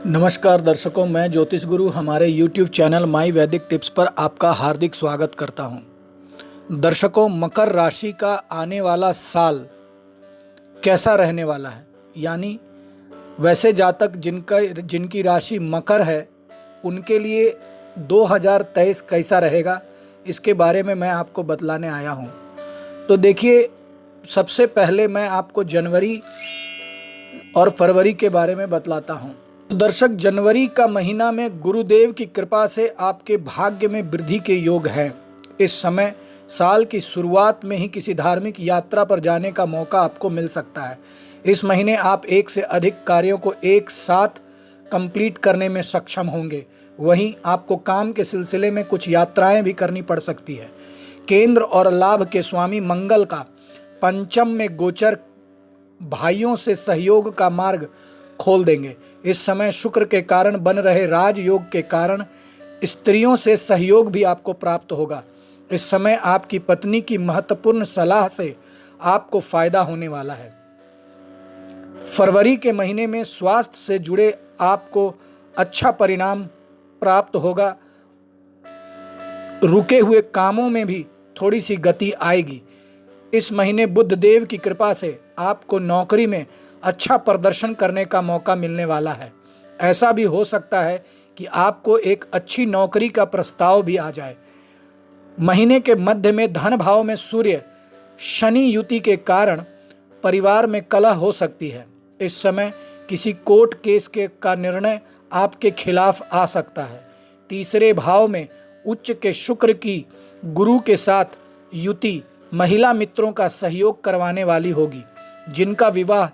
नमस्कार दर्शकों, मैं ज्योतिष गुरु हमारे YouTube चैनल माई वैदिक टिप्स पर आपका हार्दिक स्वागत करता हूं। दर्शकों, मकर राशि का आने वाला साल कैसा रहने वाला है, यानी वैसे जातक जिनकी राशि मकर है उनके लिए 2023 कैसा रहेगा, इसके बारे में मैं आपको बतलाने आया हूं। तो देखिए, सबसे पहले मैं आपको जनवरी और फरवरी के बारे में बतलाता हूं। दर्शक, जनवरी का महीना में गुरुदेव की कृपा से आपके भाग्य में वृद्धि के योग हैं। इस समय साल की शुरुआत में ही किसी धार्मिक यात्रा पर जाने का मौका आपको मिल सकता है। इस महीने आप एक से अधिक कार्यों को एक साथ कंप्लीट करने में सक्षम होंगे। वहीं आपको काम के सिलसिले में कुछ यात्राएं भी करनी पड़ सकती है। केंद्र और लाभ के स्वामी मंगल का पंचम में गोचर भाइयों से सहयोग का मार्ग खोल देंगे। इस समय शुक्र के कारण बन रहे राजयोग के कारण स्त्रियों से सहयोग भी आपको प्राप्त होगा। इस समय आपकी पत्नी की महत्वपूर्ण सलाह से आपको फायदा होने वाला है। फरवरी के महीने में स्वास्थ्य से जुड़े आपको अच्छा परिणाम प्राप्त होगा। रुके हुए कामों में भी थोड़ी सी गति आएगी। इस महीने बुध देव की कृपा से आपको नौकरी में अच्छा प्रदर्शन करने का मौका मिलने वाला है। ऐसा भी हो सकता है कि आपको एक अच्छी नौकरी का प्रस्ताव भी आ जाए। महीने के मध्य में धन भाव में सूर्य शनि युति के कारण परिवार में कलह हो सकती है। इस समय किसी कोर्ट केस का निर्णय आपके खिलाफ आ सकता है। तीसरे भाव में उच्च के शुक्र की गुरु के साथ युति महिला मित्रों का सहयोग करवाने वाली होगी। जिनका विवाह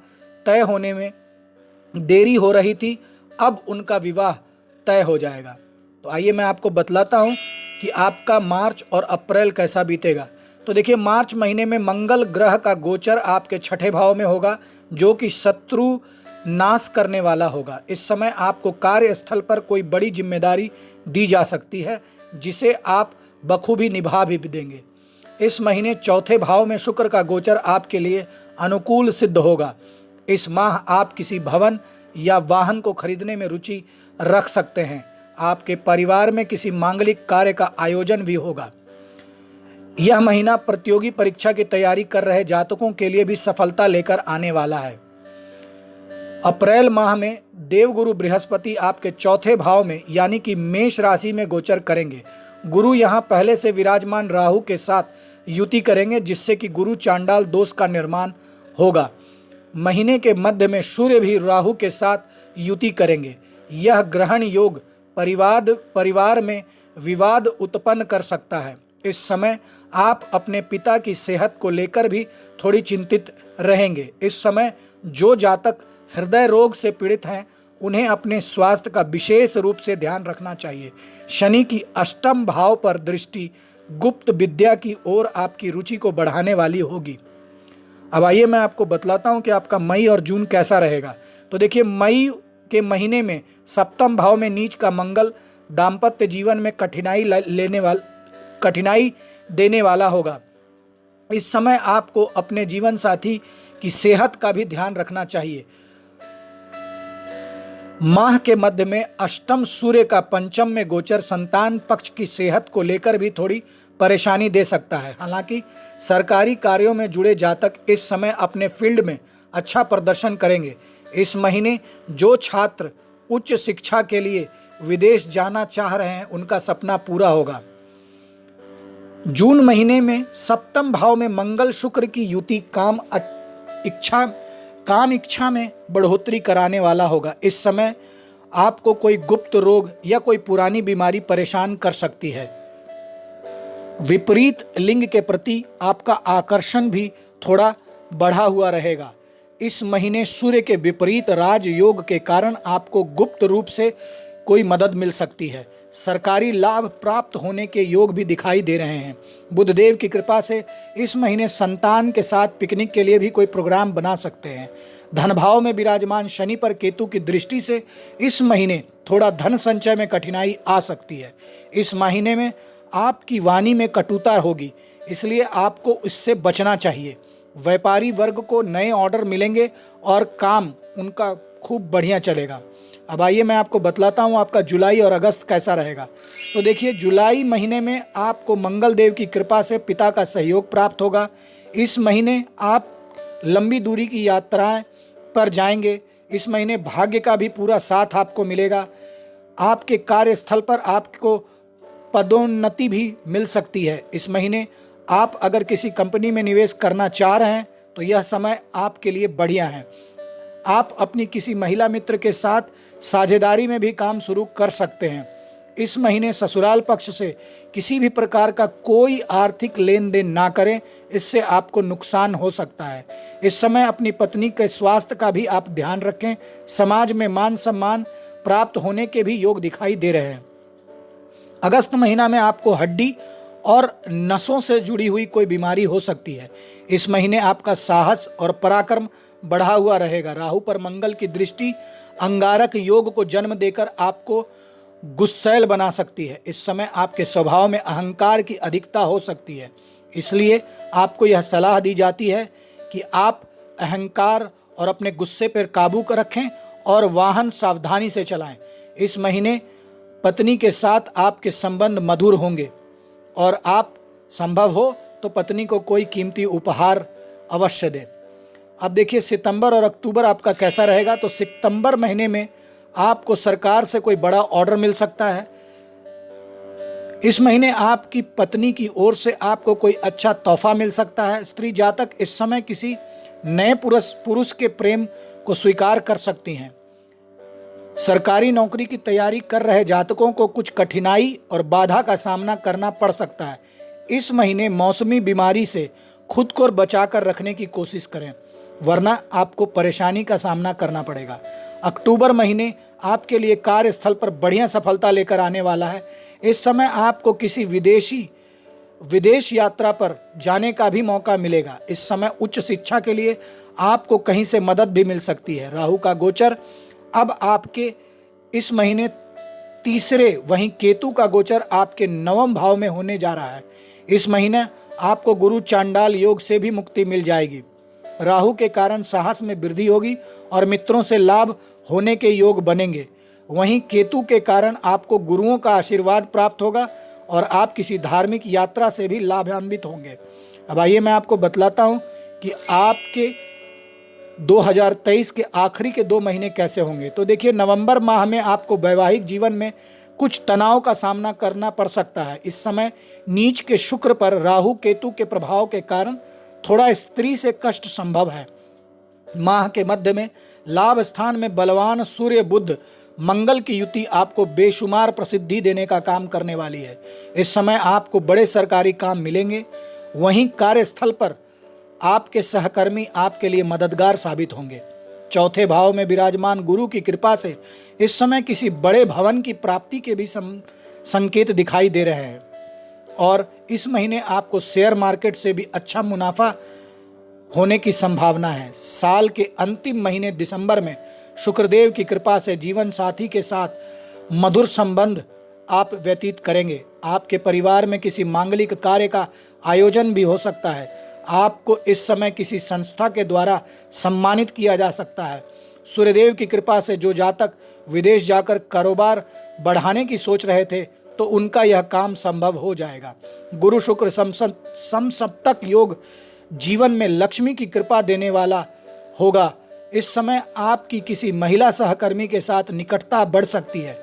तय होने में देरी हो रही थी, अब उनका विवाह तय हो जाएगा। तो आइए मैं आपको बतलाता हूं कि आपका मार्च और अप्रैल कैसा बीतेगा। तो देखिए, मार्च महीने में मंगल ग्रह का गोचर आपके छठे भाव में होगा, जो कि शत्रु नाश करने वाला होगा। इस समय आपको कार्यस्थल पर कोई बड़ी जिम्मेदारी दी जा सकती है, जिसे आप बखूबी निभा भी देंगे। इस महीने चौथे भाव में शुक्र का गोचर आपके लिए अनुकूल सिद्ध होगा। इस माह आप किसी भवन या वाहन को खरीदने में रुचि रख सकते हैं। आपके परिवार में किसी मांगलिक कार्य का आयोजन भी होगा। यह महीना प्रतियोगी परीक्षा की तैयारी कर रहे जातकों के लिए भी सफलता लेकर आने वाला है। अप्रैल माह में देवगुरु बृहस्पति आपके चौथे भाव में यानी कि मेष राशि में गोचर करेंगे। गुरु यहाँ पहले से विराजमान राहु के साथ युति करेंगे, जिससे कि गुरु चांडाल दोष का निर्माण होगा। महीने के मध्य में सूर्य भी राहु के साथ युति करेंगे। यह ग्रहण योग परिवार में विवाद उत्पन्न कर सकता है। इस समय आप अपने पिता की सेहत को लेकर भी थोड़ी चिंतित रहेंगे। इस समय जो जातक हृदय रोग से पीड़ित हैं, उन्हें अपने स्वास्थ्य का विशेष रूप से ध्यान रखना चाहिए। शनि की अष्टम भाव पर दृष्टि गुप्त विद्या की ओर आपकी रुचि को बढ़ाने वाली होगी। अब आइए मैं आपको बतलाता हूं कि आपका मई और जून कैसा रहेगा। तो देखिए, मई के महीने में सप्तम भाव में नीच का मंगल दाम्पत्य जीवन में कठिनाई देने वाला होगा। इस समय आपको अपने जीवन साथी की सेहत का भी ध्यान रखना चाहिए। माह के मध्य में अष्टम सूर्य का पंचम में गोचर संतान पक्ष की सेहत को लेकर भी थोड़ी परेशानी दे सकता है। हालांकि सरकारी कार्यों में जुड़े जातक इस समय अपने फील्ड में अच्छा प्रदर्शन करेंगे। इस महीने जो छात्र उच्च शिक्षा के लिए विदेश जाना चाह रहे हैं, उनका सपना पूरा होगा। जून महीने में सप्तम भाव में मंगल शुक्र की युति काम इच्छा में बढ़ोतरी कराने वाला होगा। इस समय आपको कोई गुप्त रोग या कोई पुरानी बीमारी परेशान कर सकती है। विपरीत लिंग के प्रति आपका आकर्षण भी थोड़ा बढ़ा हुआ रहेगा। इस महीने सूर्य के विपरीत राजयोग के कारण आपको गुप्त रूप से कोई मदद मिल सकती है। सरकारी लाभ प्राप्त होने के योग भी दिखाई दे रहे हैं। बुध देव की कृपा से इस महीने संतान के साथ पिकनिक के लिए भी कोई प्रोग्राम बना सकते हैं। धन भाव में विराजमान शनि पर केतु की दृष्टि से इस महीने थोड़ा धन संचय में कठिनाई आ सकती है। इस महीने में आपकी वाणी में कटुता होगी, इसलिए आपको इससे बचना चाहिए। व्यापारी वर्ग को नए ऑर्डर मिलेंगे और काम उनका खूब बढ़िया चलेगा। अब आइए मैं आपको बतलाता हूँ आपका जुलाई और अगस्त कैसा रहेगा। तो देखिए, जुलाई महीने में आपको मंगल देव की कृपा से पिता का सहयोग प्राप्त होगा। इस महीने आप लंबी दूरी की यात्राएं पर जाएंगे। इस महीने भाग्य का भी पूरा साथ आपको मिलेगा। आपके कार्यस्थल पर आपको पदोन्नति भी मिल सकती है। इस महीने आप अगर किसी कंपनी में निवेश करना चाह रहे हैं तो यह समय आपके लिए बढ़िया है। आप अपनी किसी महिला मित्र के साथ साझेदारी में भी काम शुरू कर सकते हैं। इस महीने ससुराल पक्ष से किसी भी प्रकार का कोई आर्थिक लेन देन ना करें, इससे आपको नुकसान हो सकता है। इस समय अपनी पत्नी के स्वास्थ्य का भी आप ध्यान रखें। समाज में मान सम्मान प्राप्त होने के भी योग दिखाई दे रहे हैं। अगस्त महीना में आपको हड्डी और नसों से जुड़ी हुई कोई बीमारी हो सकती है। इस महीने आपका साहस और पराक्रम बढ़ा हुआ रहेगा। राहु पर मंगल की दृष्टि अंगारक योग को जन्म देकर आपको गुस्सैल बना सकती है। इस समय आपके स्वभाव में अहंकार की अधिकता हो सकती है, इसलिए आपको यह सलाह दी जाती है कि आप अहंकार और अपने गुस्से पर काबू कर रखें और वाहन सावधानी से चलाएं। इस महीने पत्नी के साथ आपके संबंध मधुर होंगे और आप संभव हो तो पत्नी को कोई कीमती उपहार अवश्य दें। अब देखिए, सितंबर और अक्टूबर आपका कैसा रहेगा। तो सितंबर महीने में आपको सरकार से कोई बड़ा ऑर्डर मिल सकता है। इस महीने आपकी पत्नी की ओर से आपको कोई अच्छा तोहफा मिल सकता है। स्त्री जातक इस समय किसी नए पुरुष के प्रेम को स्वीकार कर सकती हैं। सरकारी नौकरी की तैयारी कर रहे जातकों को कुछ कठिनाई और बाधा का सामना करना पड़ सकता है। इस महीने मौसमी बीमारी से खुद को बचाकर रखने की कोशिश करें, वरना आपको परेशानी का सामना करना पड़ेगा। अक्टूबर महीने आपके लिए कार्यस्थल पर बढ़िया सफलता लेकर आने वाला है। इस समय आपको किसी विदेश यात्रा पर जाने का भी मौका मिलेगा। इस समय उच्च शिक्षा के लिए आपको कहीं से मदद भी मिल सकती है। राहु का गोचर अब आपके इस महीने तीसरे, वहीं केतु का गोचर आपके नवम भाव में होने जा रहा है। इस महीने आपको गुरु चांडाल योग से भी मुक्ति मिल जाएगी। राहु के कारण साहस में वृद्धि होगी और मित्रों से लाभ होने के योग बनेंगे। वहीं केतु के कारण आपको गुरुओं का आशीर्वाद प्राप्त होगा और आप किसी धार्मिक यात्रा से भी लाभान्वित होंगे। अब आइए मैं आपको बतलाता हूं कि आपके 2023 के आखिरी के 2 महीने कैसे होंगे। तो देखिए, नवंबर माह में आपको वैवाहिक जीवन में कुछ तनाव का सामना करना पड़ सकता है। इस समय नीच के शुक्र पर राहु केतु के प्रभाव के कारण थोड़ा स्त्री से कष्ट संभव है। माह के मध्य में लाभ स्थान में बलवान सूर्य बुध मंगल की युति आपको बेशुमार प्रसिद्धि देने का काम करने वाली है। इस समय आपको बड़े सरकारी काम मिलेंगे। वहीं कार्यस्थल पर आपके सहकर्मी आपके लिए मददगार साबित होंगे। चौथे भाव में विराजमान गुरु की कृपा से इस समय किसी बड़े भवन की प्राप्ति के भी संकेत दिखाई दे रहे हैं और इस महीने आपको शेयर मार्केट से भी अच्छा मुनाफा होने की संभावना है। साल के अंतिम महीने दिसंबर में शुक्रदेव की कृपा से जीवन साथी के साथ मधुर संबंध आप व्यतीत करेंगे। आपके परिवार में किसी मांगलिक कार्य का आयोजन भी हो सकता है। आपको इस समय किसी संस्था के द्वारा सम्मानित किया जा सकता है। सूर्यदेव की कृपा से जो जातक विदेश जाकर कारोबार बढ़ाने की सोच रहे थे तो उनका यह काम संभव हो जाएगा। गुरु शुक्र समसप्तक योग जीवन में लक्ष्मी की कृपा देने वाला होगा। इस समय आपकी किसी महिला सहकर्मी के साथ निकटता बढ़ सकती है।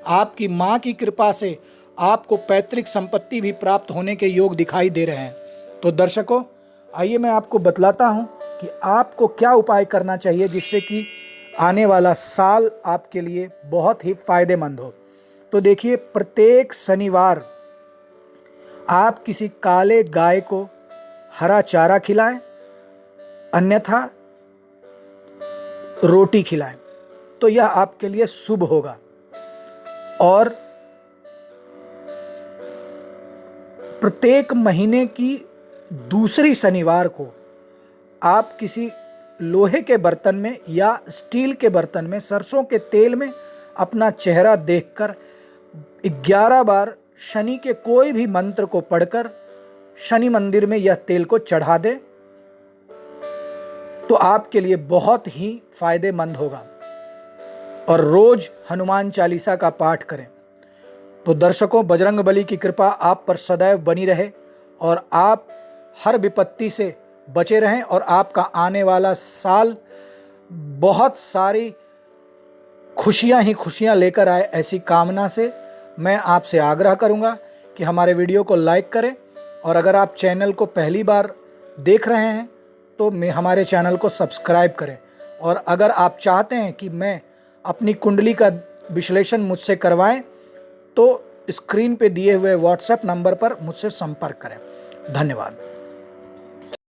आपकी माँ की कृपा से आपको पैतृक संपत्ति भी प्राप्त होने के योग दिखाई दे रहे हैं। तो दर्शकों, आइए मैं आपको बतलाता हूं कि आपको क्या उपाय करना चाहिए जिससे कि आने वाला साल आपके लिए बहुत ही फायदेमंद हो। तो देखिए, प्रत्येक शनिवार आप किसी काले गाय को हरा चारा खिलाएं, अन्यथा रोटी खिलाएं, तो यह आपके लिए शुभ होगा। और प्रत्येक महीने की दूसरी शनिवार को आप किसी लोहे के बर्तन में या स्टील के बर्तन में सरसों के तेल में अपना चेहरा देखकर 11 बार शनि के कोई भी मंत्र को पढ़कर शनि मंदिर में यह तेल को चढ़ा दें, तो आपके लिए बहुत ही फायदेमंद होगा। और रोज हनुमान चालीसा का पाठ करें। तो दर्शकों, बजरंगबली की कृपा आप पर सदैव बनी रहे और आप हर विपत्ति से बचे रहें और आपका आने वाला साल बहुत सारी खुशियां ही खुशियां लेकर आए, ऐसी कामना से मैं आपसे आग्रह करूंगा कि हमारे वीडियो को लाइक करें और अगर आप चैनल को पहली बार देख रहे हैं तो हमारे चैनल को सब्सक्राइब करें। और अगर आप चाहते हैं कि मैं अपनी कुंडली का विश्लेषण मुझसे करवाएं तो स्क्रीन पे दिए हुए व्हाट्सएप नंबर पर मुझसे संपर्क करें। धन्यवाद।